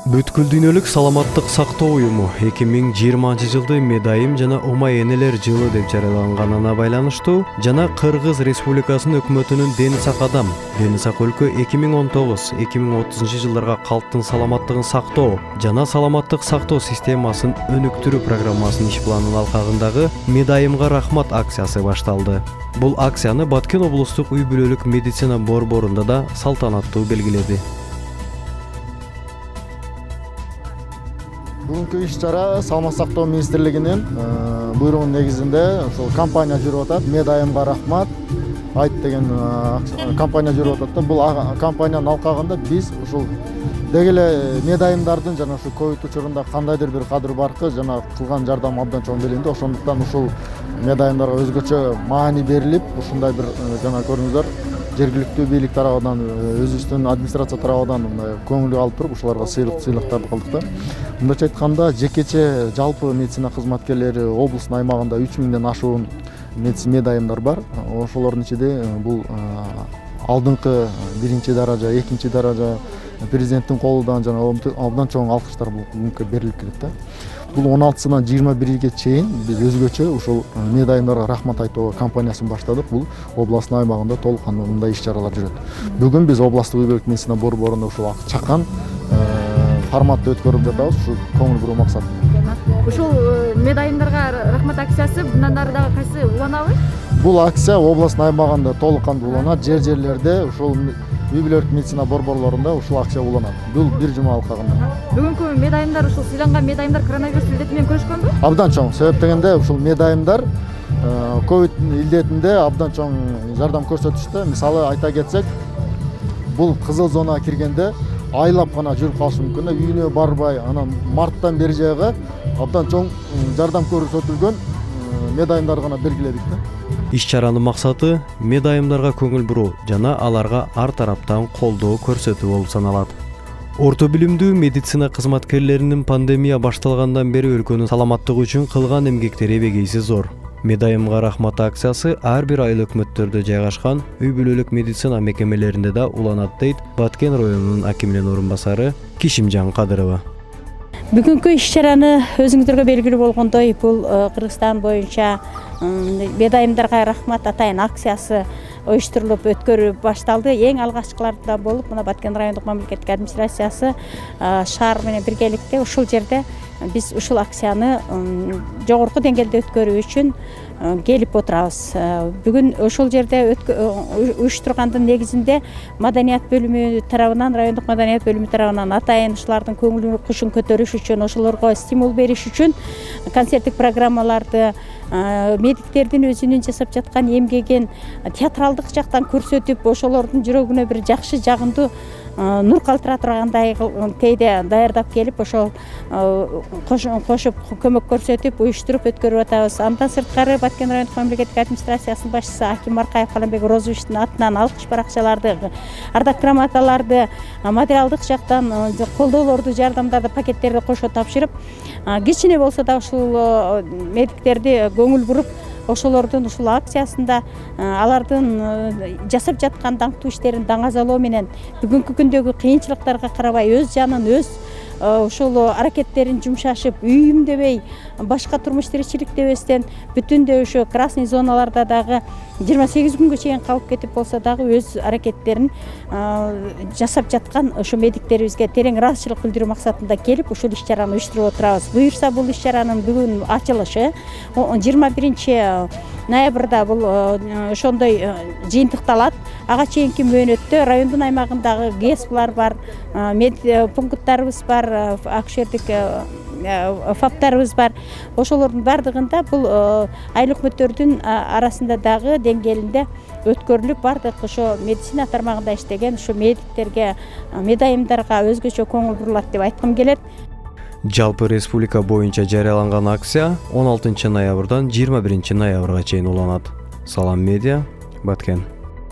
Бүткүл дүйнөлүк саламаттык сактоо уюму 2020-жылды Медайым жана Умай энелер жылы деп жарыяланганына байланыштуу жана Кыргыз Республикасынын өкмөтүнүн Дени сак адам, Дени сак өлкө 2019-2030 жылдарга калктын саламаттыгын сактоо жана саламаттык сактоо системасын өнүктүрүү программасынын иш планынын алкагындагы Медайымга рахмат акциясы башталды. Бул акцияны Баткен облустук үй бүлөлүк медицина борборунда да салтанаттуу белгиледи. Бүгүнкү иш-чара Саламат сактоо министрлигинин буйругунун негизинде ошол кампания жүрүп атат. Медайымга рахмат айт деген кампания жүрүп атат да. Бул кампаниянын алкагында биз ушул деги эле медайымдардын жана ушу ковид учурунда кандайдыр бир кадыр баркы жана кылган жардамы абдан чоң белгилүү. Ошондуктан ушул медайымдарга өзгөчө маани берилип, ушундай бир жана көрүңүздөр жергиликтүү бийлик тарабынан, өзүбүздүн администрация тарабынан көңүл алып туруп, ушуларга сыйлыктарды кылдык да. Мындайча айтканда, жекече жалпы медицина кызматкерлери облустун аймагында 3000ден ашуун медайымдар бар. Ошолордун ичинде бул алдыңкы биринчи даража, экинчи даража президенттин колунан жана абдан чоң алкыштар бүгүнкү берилип келет да. Бул 16-сынан 21-ге чейин биз өзгөчө ушул медайымдарга рахмат айтуу кампаниясын баштадык. Бул областтын аймагында толук кандуу мындай иш-чаралар жүрөт. Бүгүн биз областтык үй бүлөлүк медицина борборунда ушул чакан форматты өткөрүп жатабыз, ушу көңүл буруу максат. Ушул медайымдарга рахмат акциясы мындан ары дагы кайсы уланабы? Бул акция областтын аймагында толук кандуу уланат. Жерлерде ушул үй бүлөлүк медицина борборлорунда ушул акция уланат. Бул бир жума алкагында. Бүгүнкү медайымдар ушул сыйланган медайымдар коронавирус илдети менен күрөшкөнбү? Абдан чоң. Себеп дегенде ушул медайымдар ковид илдетинде абдан чоң жардам көрсөтүштү. Мисалы айта кетсек, бул кызыл зонага киргенде айлап гана жүрүп калышы мүмкүн. Үйүнө барбай, анан марттан бери жайга абдан чоң жардам көрсөтүлгөн медайымдар гана белгиледик да. Иш-чаранын максаты медайымдарга көңүл буруу жана аларга ар тараптан колдоо көрсөтүү болуп саналат. Орто билимдүү медицина кызматкерлеринин пандемия башталгандан бери өлкөнүн саламаттыгы үчүн кылган эмгектери эбегейси зор. Медайымга рахмат акциясы ар бир айыл өкмөттөрдө жайгашкан үй бүлөлүк медицина мекемелеринде да уланат дейт Баткен районунун акиминин орун басары Кишимжан Кадырова. Бүгүнкү иш-чараны өзүңүздөргө белгилүү болгондой, бул Кыргызстан боюнча медайымдарга рахмат атайын акциясы оюштурулуп өткөрүп башталды. Эң алгачкылардан болуп, мына Баткен райондук мамлекеттик администрациясы шаар менен биргеликте ушул жерде биз ушул акцияны жогорку деңгээлде өткөрүү үчүн келип отурабыз. Бүгүн ошол жерде уюштургандын негизинде маданият бөлүмү тарабынан, райондук маданият бөлүмү тарабынан атайын ушулардын көңүл кушун көтөрүш үчүн, ошолорго стимул бериш үчүн концерттик программаларды, медиктердин өзүнүн жасап жаткан эмгегин театралдык жактан көрсөтүп, ошолордун жүрөгүнө бир жакшы, жагымдуу нур калтыра тургандай кейде даярдап келип, ошол кошуп көмөк көрсөтүп, уюштуруп өткөрүп атабыз. Андан сырткары Баткен райондук мамлекеттик администрациясынын башчысы Аким Маркаев Каланбек Розовичтин атынан алкыш баракчаларды, ардак грамоталарды, материалдык жактан колдоолорду, жардамдарды, пакеттерди кошо тапшырып, кичине болсо да ушул медиктерди көңүл буруп, ошолордун ушул акциясында алардын жасап жаткан даңктуу иштерин даңазалоо менен бүгүнкү күндөгү кыйынчылыктарга карабай өз жанын, өз ошол аракеттерин жумшашып, үйүм дебей, башка турмуш тиричилик дебестен бүтүндөй ошо красный зоналарда дагы 28 күнгө чейин калып кетип болсо дагы өз аракеттерин жасап жаткан ошо медиктерибизге терең ыраазычылык билдирүү максатында келип ушул иш-чараны уюштуруп отурабыз. Буюрса бул иш-чаранын бүгүн ачылышы 21 ноябрда бул ошондой жыйынтыкталат. Ага чейинки мөөнөттө райондун аймагындагы ГЭСПлар бар, пункттарыбыз бар, акушердик фаптарыбыз бар. Ошолордун бардыгында бул айыл өкмөттөрдүн арасында дагы деңгээлинде өткөрүлүп, бардык ошо медицина тармагында иштеген ошо медиктерге, медайымдарга өзгөчө көңүл бурулат деп айткым келет. Жалпы республика боюнча жарыяланган акция 16 ноябрдан 21 ноябрга чейин уланат. Салам медиа, Баткен.